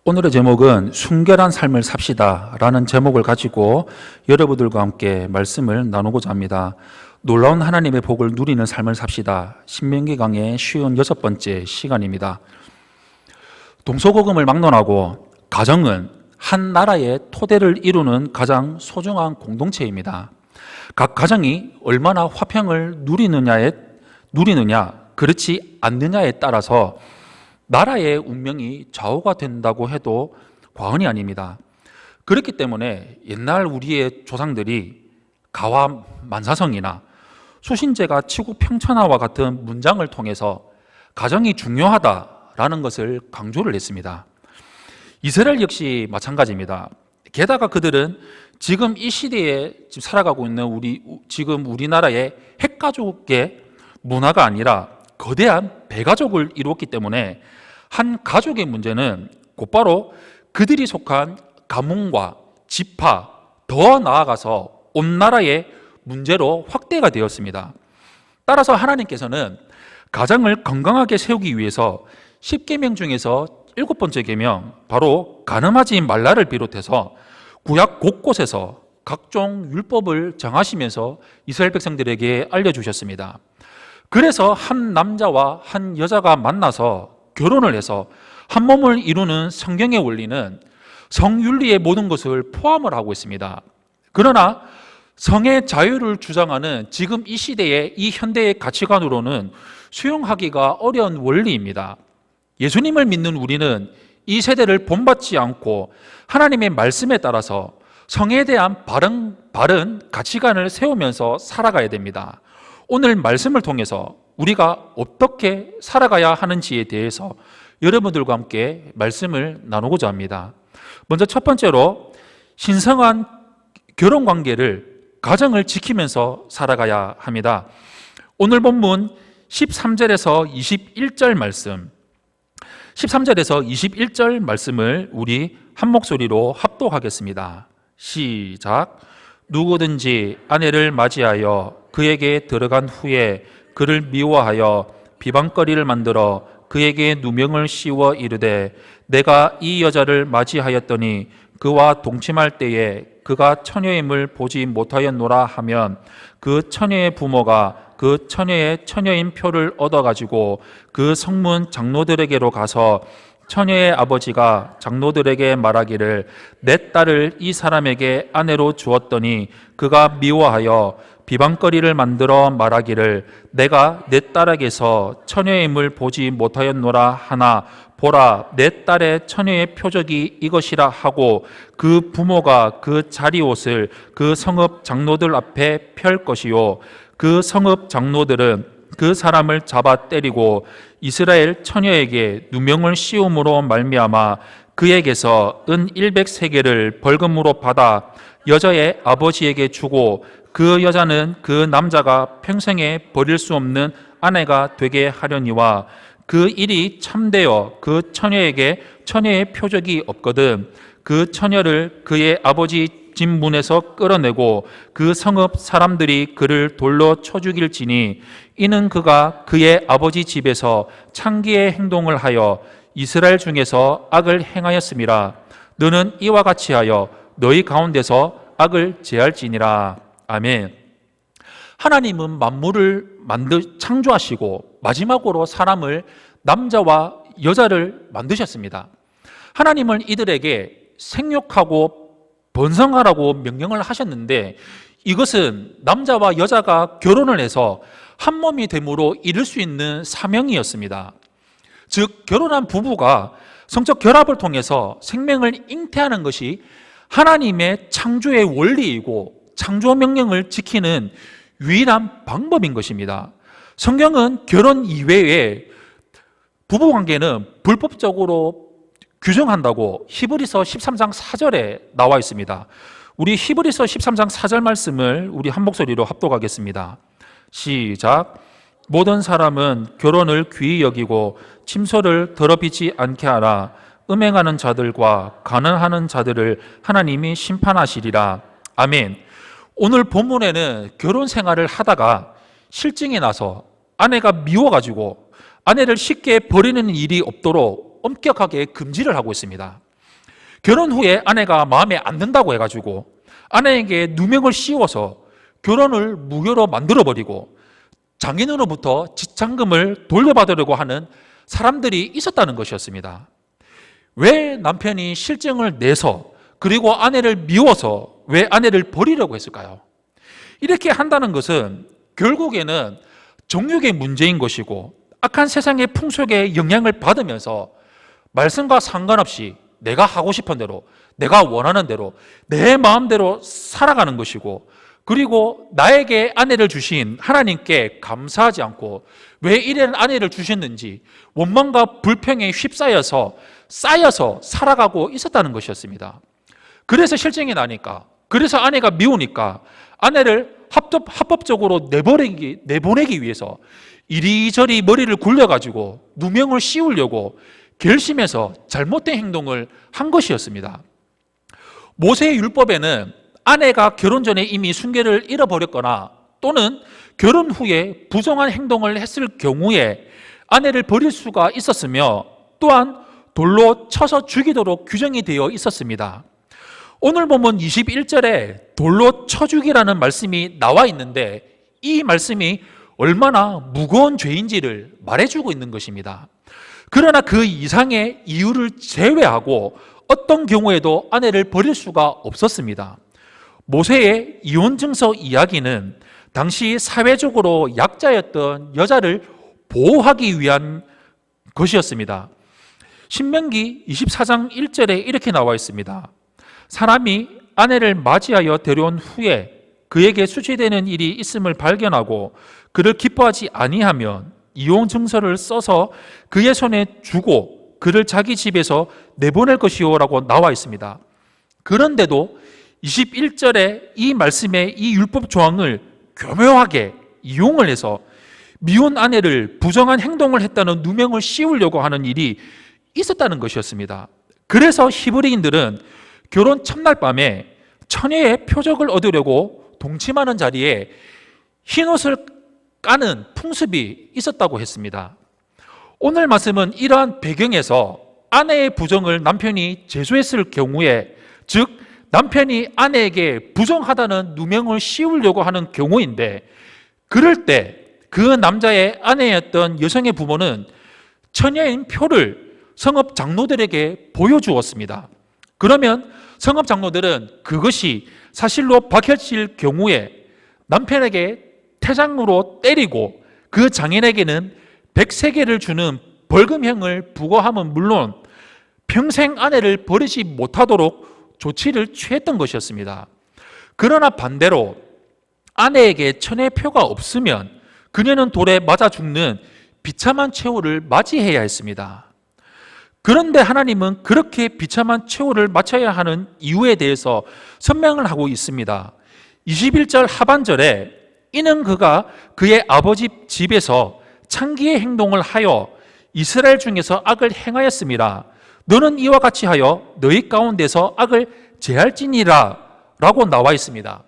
오늘의 제목은 순결한 삶을 삽시다 라는 제목을 가지고 여러분들과 함께 말씀을 나누고자 합니다. 놀라운 하나님의 복을 누리는 삶을 삽시다. 신명기 강의 56번째 시간입니다. 동서고금을 막론하고 가정은 한 나라의 토대를 이루는 가장 소중한 공동체입니다. 각 가정이 얼마나 화평을 누리느냐 그렇지 않느냐에 따라서 나라의 운명이 좌우가 된다고 해도 과언이 아닙니다. 그렇기 때문에 옛날 우리의 조상들이 가와 만사성이나 수신제가 치국 평천하와 같은 문장을 통해서 가정이 중요하다라는 것을 강조를 했습니다. 이스라엘 역시 마찬가지입니다. 게다가 그들은 지금 이 시대에 살아가고 있는 지금 우리나라의 핵가족의 문화가 아니라 거대한 배가족을 이루었기 때문에 한 가족의 문제는 곧바로 그들이 속한 가문과 지파, 더 나아가서 온 나라의 문제로 확대가 되었습니다. 따라서 하나님께서는 가정을 건강하게 세우기 위해서 10계명 중에서 7번째 계명, 바로 간음하지 말라를 비롯해서 구약 곳곳에서 각종 율법을 정하시면서 이스라엘 백성들에게 알려주셨습니다. 그래서 한 남자와 한 여자가 만나서 결혼을 해서 한 몸을 이루는 성경의 원리는 성윤리의 모든 것을 포함을 하고 있습니다. 그러나 성의 자유를 주장하는 지금 이 시대의 이 현대의 가치관으로는 수용하기가 어려운 원리입니다. 예수님을 믿는 우리는 이 세대를 본받지 않고 하나님의 말씀에 따라서 성에 대한 바른 가치관을 세우면서 살아가야 됩니다. 오늘 말씀을 통해서 우리가 어떻게 살아가야 하는지에 대해서 여러분들과 함께 말씀을 나누고자 합니다. 먼저 첫 번째로 신성한 결혼관계를, 가정을 지키면서 살아가야 합니다. 오늘 본문 13절에서 21절 말씀, 13절에서 21절 말씀을 우리 한 목소리로 합독하겠습니다. 시작. 누구든지 아내를 맞이하여 그에게 들어간 후에 그를 미워하여 비방거리를 만들어 그에게 누명을 씌워 이르되 내가 이 여자를 맞이하였더니 그와 동침할 때에 그가 처녀임을 보지 못하였노라 하면 그 처녀의 부모가 그 처녀의 처녀인 표를 얻어가지고 그 성문 장로들에게로 가서 처녀의 아버지가 장로들에게 말하기를 내 딸을 이 사람에게 아내로 주었더니 그가 미워하여 비방거리를 만들어 말하기를 내가 내 딸에게서 처녀임을 보지 못하였노라 하나 보라 내 딸의 처녀의 표적이 이것이라 하고 그 부모가 그 자리옷을 그 성읍 장로들 앞에 펼 것이요 그 성읍 장로들은 그 사람을 잡아 때리고 이스라엘 처녀에게 누명을 씌움으로 말미암아 그에게서 은 100세겔을 벌금으로 받아 여자의 아버지에게 주고 그 여자는 그 남자가 평생에 버릴 수 없는 아내가 되게 하려니와 그 일이 참되어 그 처녀에게 처녀의 표적이 없거든 그 처녀를 그의 아버지 집 문에서 끌어내고 그 성읍 사람들이 그를 돌로 쳐 죽일지니 이는 그가 그의 아버지 집에서 창기의 행동을 하여 이스라엘 중에서 악을 행하였음이라. 너는 이와 같이 하여 너희 가운데서 악을 제할지니라. 아멘. 하나님은 만물을 창조하시고 마지막으로 사람을 남자와 여자를 만드셨습니다. 하나님은 이들에게 생육하고 번성하라고 명령을 하셨는데 이것은 남자와 여자가 결혼을 해서 한 몸이 됨으로 이룰 수 있는 사명이었습니다. 즉 결혼한 부부가 성적 결합을 통해서 생명을 잉태하는 것이 하나님의 창조의 원리이고 창조 명령을 지키는 유일한 방법인 것입니다. 성경은 결혼 이외에 부부관계는 불법적으로 규정한다고 히브리서 13장 4절에 나와 있습니다. 우리 히브리서 13장 4절 말씀을 우리 한 목소리로 합독하겠습니다. 시작. 모든 사람은 결혼을 귀히 여기고 침소를 더럽히지 않게 하라. 음행하는 자들과 간음하는 자들을 하나님이 심판하시리라. 아멘. 오늘 본문에는 결혼 생활을 하다가 실증이 나서 아내가 미워가지고 아내를 쉽게 버리는 일이 없도록 엄격하게 금지를 하고 있습니다. 결혼 후에 아내가 마음에 안 든다고 해가지고 아내에게 누명을 씌워서 결혼을 무효로 만들어버리고 장인으로부터 지참금을 돌려받으려고 하는 사람들이 있었다는 것이었습니다. 왜 남편이 실증을 내서 그리고 아내를 미워서 왜 아내를 버리려고 했을까요? 이렇게 한다는 것은 결국에는 정욕의 문제인 것이고 악한 세상의 풍속에 영향을 받으면서 말씀과 상관없이 내가 하고 싶은 대로, 내가 원하는 대로, 내 마음대로 살아가는 것이고, 그리고 나에게 아내를 주신 하나님께 감사하지 않고 왜 이런 아내를 주셨는지 원망과 불평에 휩싸여서 쌓여서 살아가고 있었다는 것이었습니다. 그래서 실증이 나니까, 그래서 아내가 미우니까 아내를 합법적으로 내보내기 위해서 이리저리 머리를 굴려가지고 누명을 씌우려고 결심해서 잘못된 행동을 한 것이었습니다. 모세의 율법에는 아내가 결혼 전에 이미 순결을 잃어버렸거나 또는 결혼 후에 부정한 행동을 했을 경우에 아내를 버릴 수가 있었으며 또한 돌로 쳐서 죽이도록 규정이 되어 있었습니다. 오늘 보면 21절에 돌로 쳐 죽이라는 말씀이 나와 있는데 이 말씀이 얼마나 무거운 죄인지를 말해주고 있는 것입니다. 그러나 그 이상의 이유를 제외하고 어떤 경우에도 아내를 버릴 수가 없었습니다. 모세의 이혼 증서 이야기는 당시 사회적으로 약자였던 여자를 보호하기 위한 것이었습니다. 신명기 24장 1절에 이렇게 나와 있습니다. 사람이 아내를 맞이하여 데려온 후에 그에게 수치되는 일이 있음을 발견하고 그를 기뻐하지 아니하면 이혼 증서를 써서 그의 손에 주고 그를 자기 집에서 내보낼 것이요라고 나와 있습니다. 그런데도 21절에 이 말씀의 이 율법 조항을 교묘하게 이용을 해서 미운 아내를 부정한 행동을 했다는 누명을 씌우려고 하는 일이 있었다는 것이었습니다. 그래서 히브리인들은 결혼 첫날 밤에 처녀의 표적을 얻으려고 동침하는 자리에 흰옷을 까는 풍습이 있었다고 했습니다. 오늘 말씀은 이러한 배경에서 아내의 부정을 남편이 제소했을 경우에, 즉 남편이 아내에게 부정하다는 누명을 씌우려고 하는 경우인데, 그럴 때 그 남자의 아내였던 여성의 부모는 처녀인 표를 성읍 장로들에게 보여주었습니다. 그러면 성읍 장로들은 그것이 사실로 밝혀질 경우에 남편에게 태장으로 때리고 그 장인에게는 100세겔을 주는 벌금형을 부과함은 물론 평생 아내를 버리지 못하도록 조치를 취했던 것이었습니다. 그러나 반대로 아내에게 천의 표가 없으면 그녀는 돌에 맞아 죽는 비참한 최후를 맞이해야 했습니다. 그런데 하나님은 그렇게 비참한 최후를 맞춰야 하는 이유에 대해서 설명을 하고 있습니다. 21절 하반절에 이는 그가 그의 아버지 집에서 창기의 행동을 하여 이스라엘 중에서 악을 행하였습니다. 너는 이와 같이 하여 너희 가운데서 악을 제할지니라 라고 나와 있습니다.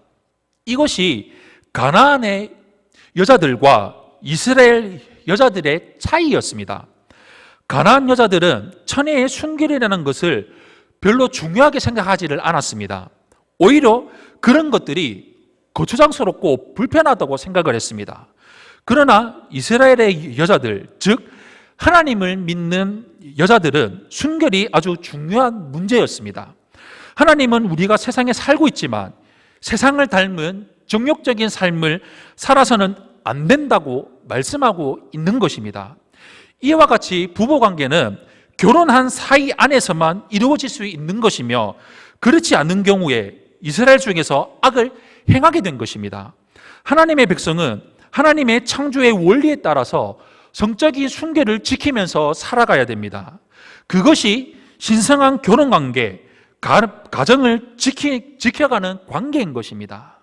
이것이 가나안의 여자들과 이스라엘 여자들의 차이였습니다. 가나안 여자들은 처녀의 순결이라는 것을 별로 중요하게 생각하지를 않았습니다. 오히려 그런 것들이 거추장스럽고 불편하다고 생각을 했습니다. 그러나 이스라엘의 여자들, 즉 하나님을 믿는 여자들은 순결이 아주 중요한 문제였습니다. 하나님은 우리가 세상에 살고 있지만 세상을 닮은 정욕적인 삶을 살아서는 안 된다고 말씀하고 있는 것입니다. 이와 같이 부부관계는 결혼한 사이 안에서만 이루어질 수 있는 것이며 그렇지 않은 경우에 이스라엘 중에서 악을 행하게 된 것입니다. 하나님의 백성은 하나님의 창조의 원리에 따라서 성적인 순결을 지키면서 살아가야 됩니다. 그것이 신성한 결혼관계, 가정을 지켜가는 관계인 것입니다.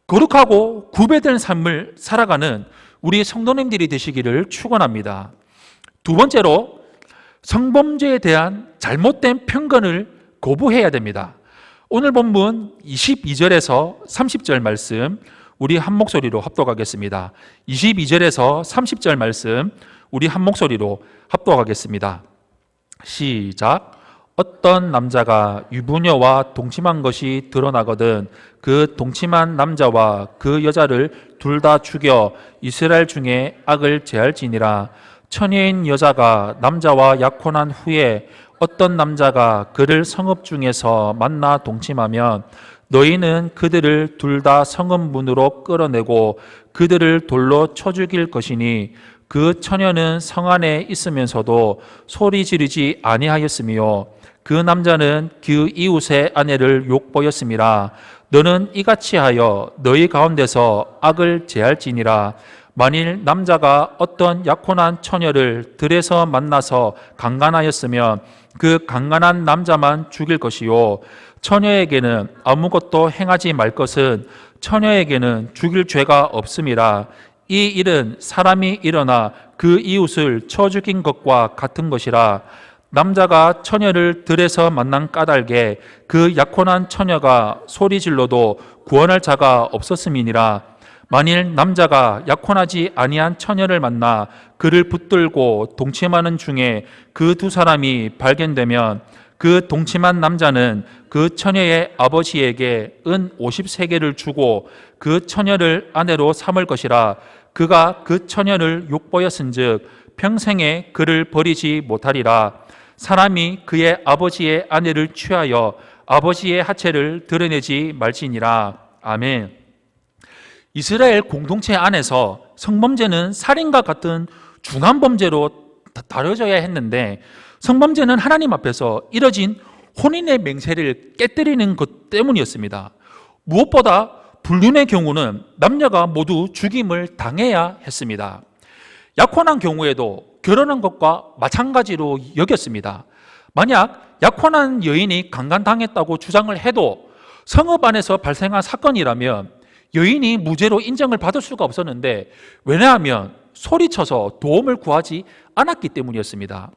거룩하고 구별된 삶을 살아가는 우리 성도님들이 되시기를 축원합니다. 두 번째로 성범죄에 대한 잘못된 편견을 거부해야 됩니다. 오늘 본문 22절에서 30절 말씀 우리 한 목소리로 합독하겠습니다. 22절에서 30절 말씀 우리 한 목소리로 합독하겠습니다. 시작. 어떤 남자가 유부녀와 동침한 것이 드러나거든 그 동침한 남자와 그 여자를 둘 다 죽여 이스라엘 중에 악을 제할지니라. 처녀인 여자가 남자와 약혼한 후에 어떤 남자가 그를 성읍 중에서 만나 동침하면 너희는 그들을 둘 다 성읍 문으로 끌어내고 그들을 돌로 쳐 죽일 것이니 그 처녀는 성 안에 있으면서도 소리 지르지 아니하였으며 그 남자는 그 이웃의 아내를 욕보였음이라. 너는 이같이 하여 너희 가운데서 악을 제할지니라. 만일 남자가 어떤 약혼한 처녀를 들에서 만나서 강간하였으면 그 강간한 남자만 죽일 것이요 처녀에게는 아무것도 행하지 말 것은 처녀에게는 죽일 죄가 없음이라. 이 일은 사람이 일어나 그 이웃을 쳐 죽인 것과 같은 것이라. 남자가 처녀를 들에서 만난 까닭에 그 약혼한 처녀가 소리질러도 구원할 자가 없었음이니라. 만일 남자가 약혼하지 아니한 처녀를 만나 그를 붙들고 동침하는 중에 그 두 사람이 발견되면 그 동침한 남자는 그 처녀의 아버지에게 은 50세겔을 주고 그 처녀를 아내로 삼을 것이라. 그가 그 처녀를 욕보였은즉 평생에 그를 버리지 못하리라. 사람이 그의 아버지의 아내를 취하여 아버지의 하체를 드러내지 말지니라. 아멘. 이스라엘 공동체 안에서 성범죄는 살인과 같은 중한 범죄로 다뤄져야 했는데 성범죄는 하나님 앞에서 이뤄진 혼인의 맹세를 깨뜨리는 것 때문이었습니다. 무엇보다 불륜의 경우는 남녀가 모두 죽임을 당해야 했습니다. 약혼한 경우에도 결혼한 것과 마찬가지로 여겼습니다. 만약 약혼한 여인이 강간당했다고 주장을 해도 성읍 안에서 발생한 사건이라면 여인이 무죄로 인정을 받을 수가 없었는데 왜냐하면 소리쳐서 도움을 구하지 않았기 때문이었습니다.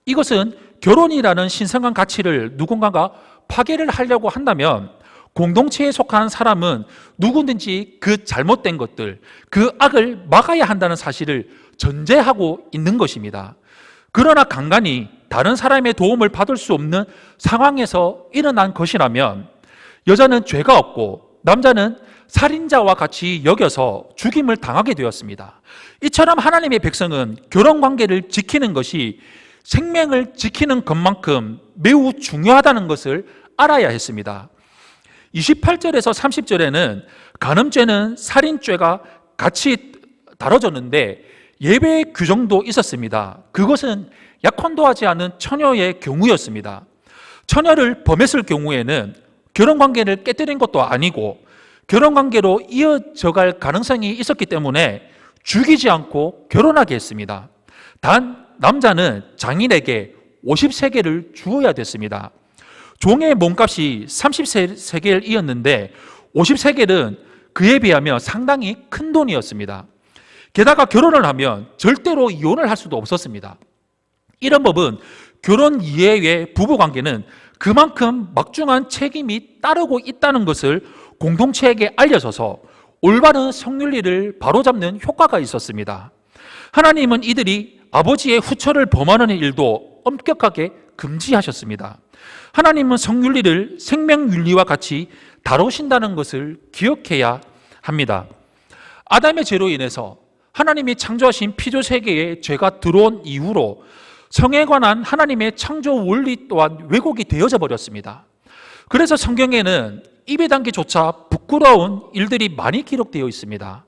이것은 결혼이라는 신성한 가치를 누군가가 파괴를 하려고 한다면 공동체에 속한 사람은 누구든지 그 잘못된 것들, 그 악을 막아야 한다는 사실을 전제하고 있는 것입니다. 그러나 강간이 다른 사람의 도움을 받을 수 없는 상황에서 일어난 것이라면 여자는 죄가 없고 남자는 살인자와 같이 여겨서 죽임을 당하게 되었습니다. 이처럼 하나님의 백성은 결혼관계를 지키는 것이 생명을 지키는 것만큼 매우 중요하다는 것을 알아야 했습니다. 28절에서 30절에는 간음죄는 살인죄가 같이 다뤄졌는데 예배의 규정도 있었습니다. 그것은 약혼도 하지 않은 처녀의 경우였습니다. 처녀를 범했을 경우에는 결혼관계를 깨뜨린 것도 아니고 결혼관계로 이어져 갈 가능성이 있었기 때문에 죽이지 않고 결혼하게 했습니다. 단 남자는 장인에게 50세겔을 주어야 됐습니다. 종의 몸값이 30세겔이었는데 50세겔은 그에 비하면 상당히 큰 돈이었습니다. 게다가 결혼을 하면 절대로 이혼을 할 수도 없었습니다. 이런 법은 결혼 이외의 부부관계는 그만큼 막중한 책임이 따르고 있다는 것을 공동체에게 알려져서 올바른 성윤리를 바로잡는 효과가 있었습니다. 하나님은 이들이 아버지의 후처를 범하는 일도 엄격하게 금지하셨습니다. 하나님은 성윤리를 생명윤리와 같이 다루신다는 것을 기억해야 합니다. 아담의 죄로 인해서 하나님이 창조하신 피조세계에 죄가 들어온 이후로 성에 관한 하나님의 창조 원리 또한 왜곡이 되어져 버렸습니다. 그래서 성경에는 입에 담기조차 부끄러운 일들이 많이 기록되어 있습니다.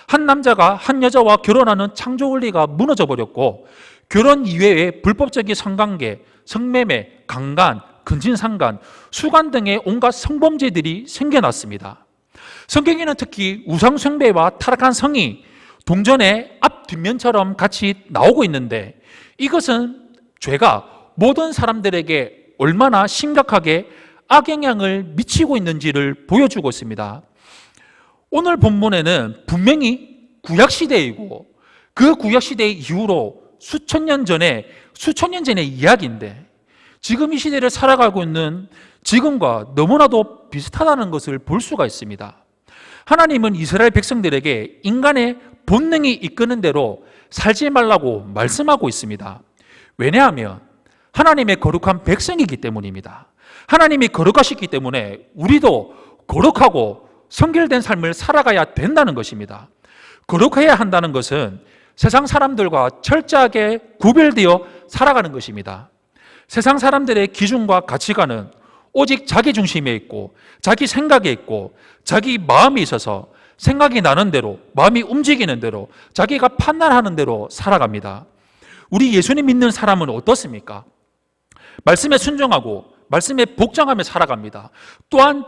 한 남자가 한 여자와 결혼하는 창조 원리가 무너져 버렸고 결혼 이외의 불법적인 성관계, 성매매, 강간, 근친상간, 수간 등의 온갖 성범죄들이 생겨났습니다. 성경에는 특히 우상숭배와 타락한 성이 동전의 앞 뒷면처럼 같이 나오고 있는데 이것은 죄가 모든 사람들에게 얼마나 심각하게 악영향을 미치고 있는지를 보여주고 있습니다. 오늘 본문에는 분명히 구약시대이고 그 구약시대 이후로 수천 년 전의 이야기인데 지금 이 시대를 살아가고 있는 지금과 너무나도 비슷하다는 것을 볼 수가 있습니다. 하나님은 이스라엘 백성들에게 인간의 본능이 이끄는 대로 살지 말라고 말씀하고 있습니다. 왜냐하면 하나님의 거룩한 백성이기 때문입니다. 하나님이 거룩하시기 때문에 우리도 거룩하고 성결된 삶을 살아가야 된다는 것입니다. 거룩해야 한다는 것은 세상 사람들과 철저하게 구별되어 살아가는 것입니다. 세상 사람들의 기준과 가치관은 오직 자기 중심에 있고 자기 생각에 있고 자기 마음이 있어서 생각이 나는 대로, 마음이 움직이는 대로, 자기가 판단하는 대로 살아갑니다. 우리 예수님 믿는 사람은 어떻습니까? 말씀에 순종하고 말씀에 복종하며 살아갑니다. 또한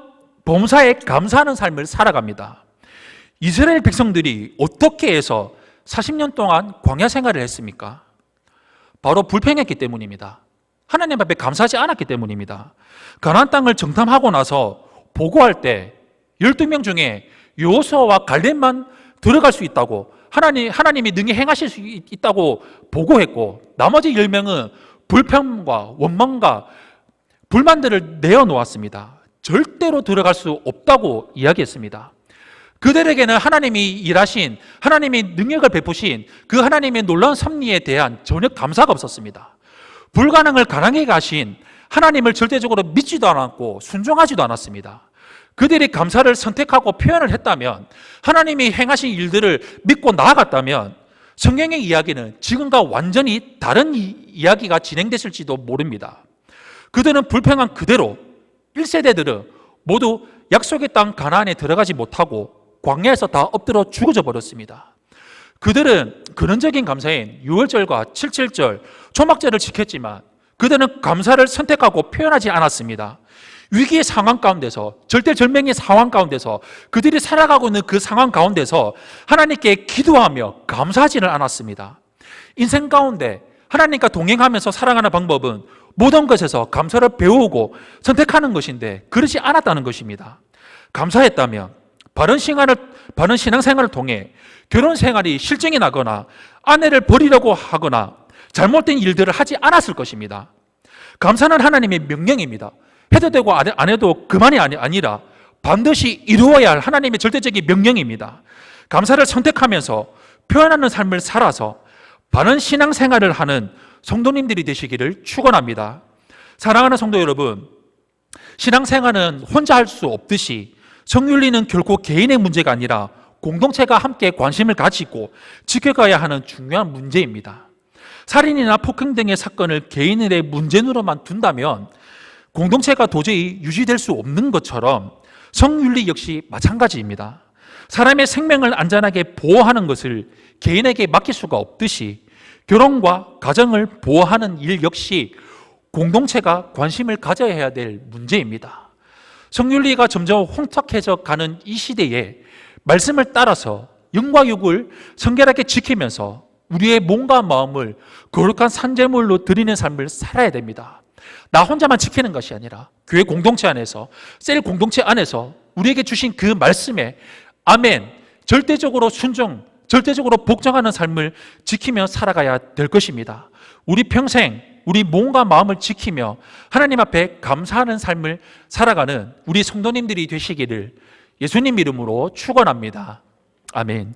범사에 감사하는 삶을 살아갑니다. 이스라엘 백성들이 어떻게 해서 40년 동안 광야 생활을 했습니까? 바로 불평했기 때문입니다. 하나님 앞에 감사하지 않았기 때문입니다. 가나안 땅을 정탐하고 나서 보고할 때 12명 중에 여호수아와 갈렙만 들어갈 수 있다고 하나님이 능히 행하실 수 있다고 보고했고, 나머지 10명은 불평과 원망과 불만들을 내어놓았습니다. 절대로 들어갈 수 없다고 이야기했습니다. 그들에게는 하나님이 일하신, 하나님이 능력을 베푸신 그 하나님의 놀라운 섭리에 대한 전혀 감사가 없었습니다. 불가능을 가능하게 하신 하나님을 절대적으로 믿지도 않았고 순종하지도 않았습니다. 그들이 감사를 선택하고 표현을 했다면, 하나님이 행하신 일들을 믿고 나아갔다면 성경의 이야기는 지금과 완전히 다른 이야기가 진행됐을지도 모릅니다. 그들은 불평한 그대로 1세대들은 모두 약속의 땅 가나안에 들어가지 못하고 광야에서 다 엎드려 죽어져 버렸습니다. 그들은 근원적인 감사인 유월절과 77절, 초막절을 지켰지만 그들은 감사를 선택하고 표현하지 않았습니다. 위기의 상황 가운데서, 절대절명의 상황 가운데서, 그들이 살아가고 있는 그 상황 가운데서 하나님께 기도하며 감사하지는 않았습니다. 인생 가운데 하나님과 동행하면서 살아가는 방법은 모든 것에서 감사를 배우고 선택하는 것인데 그렇지 않았다는 것입니다. 감사했다면 바른 신앙생활을 통해 결혼 생활이 실증이 나거나 아내를 버리려고 하거나 잘못된 일들을 하지 않았을 것입니다. 감사는 하나님의 명령입니다. 해도 되고 안 해도 그만이 아니라 반드시 이루어야 할 하나님의 절대적인 명령입니다. 감사를 선택하면서 표현하는 삶을 살아서 바른 신앙생활을 하는 성도님들이 되시기를 축원합니다. 사랑하는 성도 여러분, 신앙생활은 혼자 할 수 없듯이 성윤리는 결코 개인의 문제가 아니라 공동체가 함께 관심을 가지고 지켜가야 하는 중요한 문제입니다. 살인이나 폭행 등의 사건을 개인의 문제로만 둔다면 공동체가 도저히 유지될 수 없는 것처럼 성윤리 역시 마찬가지입니다. 사람의 생명을 안전하게 보호하는 것을 개인에게 맡길 수가 없듯이 결혼과 가정을 보호하는 일 역시 공동체가 관심을 가져야 해야 될 문제입니다. 성윤리가 점점 혼탁해져 가는 이 시대에 말씀을 따라서 영과 육을 성결하게 지키면서 우리의 몸과 마음을 거룩한 산제물로 드리는 삶을 살아야 됩니다. 나 혼자만 지키는 것이 아니라 교회 공동체 안에서, 셀 공동체 안에서 우리에게 주신 그 말씀에 아멘, 절대적으로 순종, 절대적으로 복종하는 삶을 지키며 살아가야 될 것입니다. 우리 평생 우리 몸과 마음을 지키며 하나님 앞에 감사하는 삶을 살아가는 우리 성도님들이 되시기를 예수님 이름으로 축원합니다. 아멘.